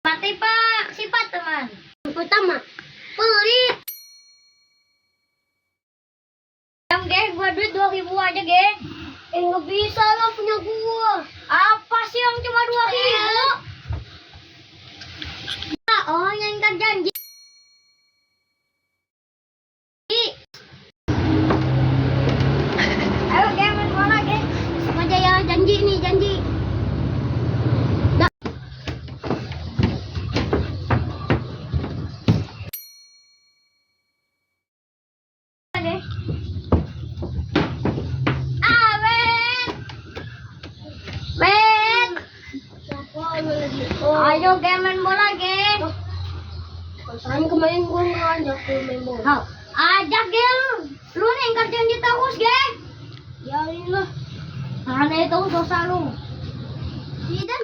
Pati pa sifat teman. Pertama, pelit. Yang gua duit 2.000 aja, ge. Nggak bisa lah punya gua. Apa sih yang cuma 2.000? Oh, yang ingkar janji. Ayo, ge, main bola, ge. Sama Jaya janji nih, janji. Ayo ge main bola ge. Rasanya kemarin gua ngajak main bola. Ajak ge lu nih ingkar janji terus ge. Ya Allah. Karena itu dosa lu. Tidak.